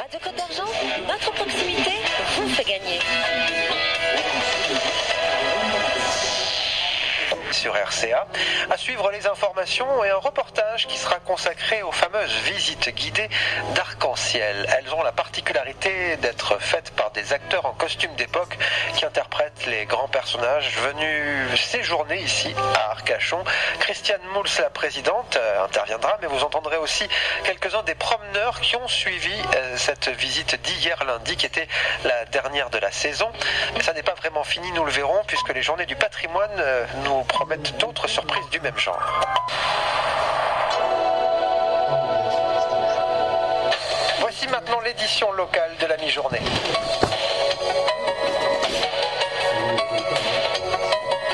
Radio Côte d'Argent, notre proximité vous fait gagner. Sur RCA, à suivre les informations et un reportage qui sera consacré aux fameuses visites guidées d'Arc-en-Ciel. Elles ont la particularité d'être faites par des acteurs en costume d'époque qui interprètent les grands personnages venus séjourner ici à Arcachon. Christiane Mouls, la présidente, interviendra, mais vous entendrez aussi quelques-uns des promeneurs qui ont suivi cette visite d'hier lundi, qui était la dernière de la saison. Mais ça n'est pas vraiment fini, nous le verrons, puisque les Journées du patrimoine nous promettent d'autres surprises du même genre. Voici maintenant l'édition locale de la mi-journée.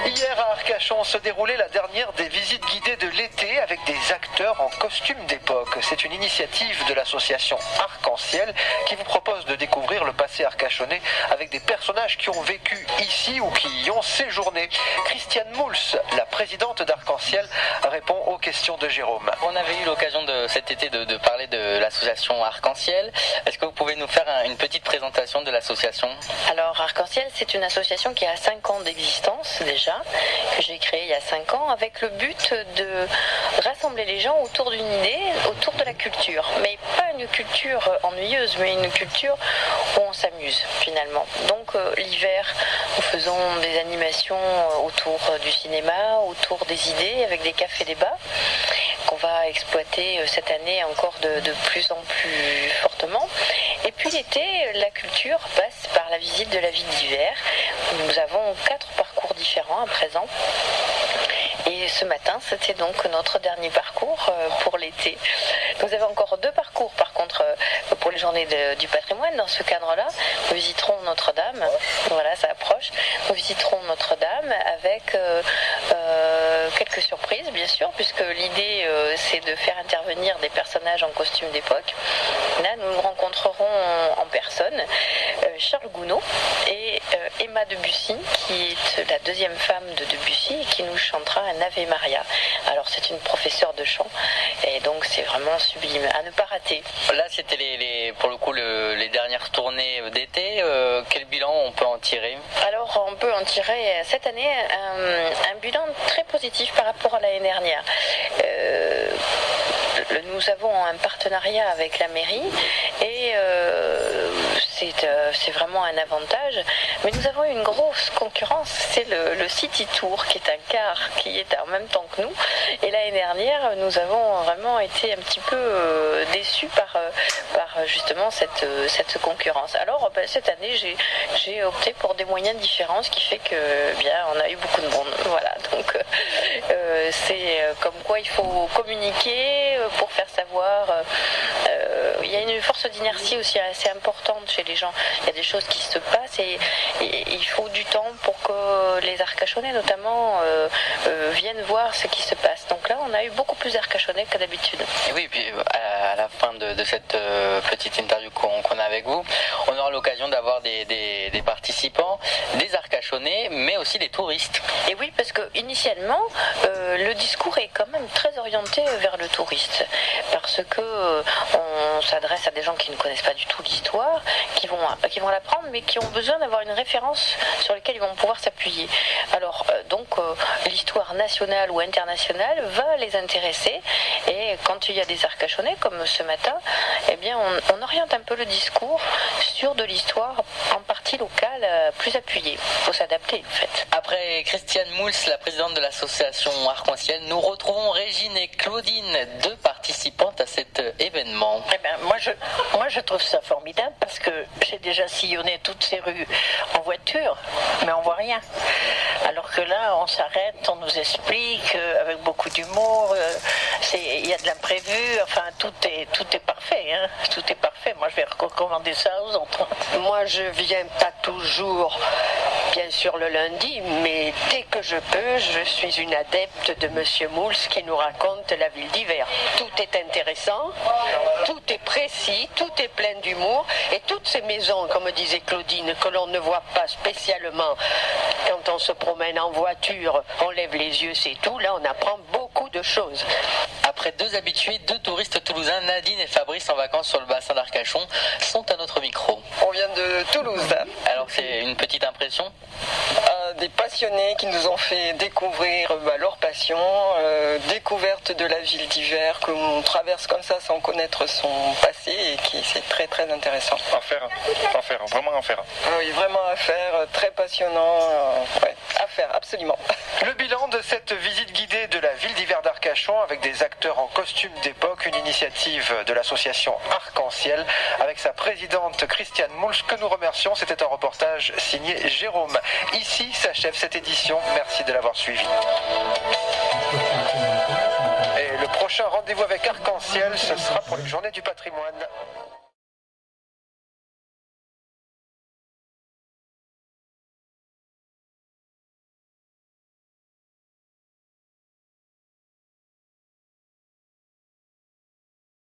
Hier à Arcachon se déroulait la dernière des visites guidées de l'été avec des acteurs en costume d'époque. C'est une initiative de l'association Arc-en-Ciel qui vous propose de découvrir le passé arcachonnais avec des personnages qui ont vécu ici ou qui y ont séjourné. Christiane Mouls, la présidente d'Arc-en-Ciel, répond aux questions de Jérôme. On avait eu l'occasion cet été de parler de l'association Arc-en-Ciel. Est-ce que vous pouvez nous faire une petite présentation de l'association ? Alors Arc-en-Ciel, c'est une association qui a 5 ans d'existence déjà, que j'ai créée il y a 5 ans, avec le but de rassembler les gens autour d'une idée, autour de la culture. Mais pas une culture ennuyeuse, mais une culture où on s'amuse finalement. Donc l'hiver, nous faisons des animations autour du cinéma, autour des idées, avec des cafés-débats qu'on va exploiter cette année encore de plus en plus fortement. Et puis l'été, la culture passe par la visite de la ville d'hiver. Nous avons 4 parcours différents à présent. Et ce matin, c'était donc notre dernier parcours pour l'été. Nous avons encore 2 parcours, par contre, pour les Journées du patrimoine. Dans ce cadre-là, nous visiterons Notre-Dame. Voilà, ça approche. Nous visiterons Notre-Dame avec quelques surprises, bien sûr, puisque l'idée, c'est de faire intervenir des personnages en costume d'époque. Là, nous rencontrerons en personne Charles Gounod et Emma Debussy, qui est la 2e femme de Debussy et qui nous chantera un Ave Maria. Alors c'est une professeure de chant et donc c'est vraiment sublime, à ne pas rater. Là c'était pour le coup les dernières tournées d'été. Quel bilan on peut en tirer ? Alors on peut en tirer cette année un bilan très positif par rapport à l'année dernière. Nous avons un partenariat avec la mairie et c'est vraiment un avantage. Mais nous avons une grosse concurrence, c'est le City Tour qui est un car qui est en même temps que nous. Et l'année dernière, nous avons vraiment été un petit peu déçus par justement cette concurrence. Alors cette année, j'ai opté pour des moyens différents, ce qui fait que bien on a eu beaucoup de monde. Voilà, donc c'est comme quoi il faut communiquer pour faire savoir. Il y a une force d'inertie aussi assez importante chez les gens. Il y a des choses qui se passent et il faut du temps pour que les Arcachonnais notamment viennent voir ce qui se passe. Donc là, on a eu beaucoup plus d'Arcachonnais que d'habitude. Et oui, puis à la fin de cette petite interview qu'on a avec vous, on aura l'occasion d'avoir des participants, des Arcachonnais, mais aussi des touristes. Et oui, parce que initialement, le discours est quand même très orienté vers le touriste, parce que on s'adresse à des gens qui ne connaissent pas du tout l'histoire, qui vont l'apprendre, mais qui ont besoin d'avoir une référence sur laquelle ils vont pouvoir s'appuyer. Alors, donc, l'histoire nationale ou internationale va les intéresser, et quand il y a des Arcachonnais, comme ce matin, eh bien, on oriente un peu le discours sur de l'histoire en partie locale plus appuyée. Il faut s'adapter, en fait. Après Christiane Mouls, la présidente de l'association Arc-en-Ciel, nous retrouvons Régine et Claudine, 2 participantes à cet événement. Eh ben, moi, je trouve ça formidable parce que j'ai déjà sillonné toutes ces rues en voiture, mais on voit rien. Alors que là, on s'arrête, on nous explique avec beaucoup d'humour. Il y a de l'imprévu. Enfin, tout est parfait. Hein, tout est parfait. Moi, je vais recommander ça aux autres. Moi, je viens pas toujours, bien sûr, le lundi, mais dès que je peux, je suis une adepte de Monsieur Mouls qui nous raconte la ville d'hiver. Tout est intéressant, tout est précis, tout est plein d'humour, et toutes ces maisons, comme disait Claudine, que l'on ne voit pas spécialement quand on se promène en voiture, on lève les yeux, c'est tout. Là, on apprend beaucoup de choses. Après 2 habitués, 2 touristes toulousains, Nadine et Fabrice, Fabrice en vacances sur le bassin d'Arcachon sont à notre micro. On vient de Toulouse. Alors c'est une petite impression? Des passionnés qui nous ont fait découvrir leur passion, découverte de la ville d'Hiver que l'on traverse comme ça sans connaître son passé et qui c'est très très intéressant. À faire, vraiment à faire. Oui, vraiment à faire, très passionnant, ouais, à faire, absolument. Le bilan de cette visite guidée de la ville d'Hiver d'Arcachon avec des acteurs en costume d'époque, une initiative de l'association Arc-en-Ciel avec sa présidente Christiane Mouls que nous remercions. C'était un reportage signé Jérôme. Ici s'achève cette édition. Merci de l'avoir suivi. Et le prochain rendez-vous avec Arc-en-Ciel, ce sera pour les Journées du patrimoine.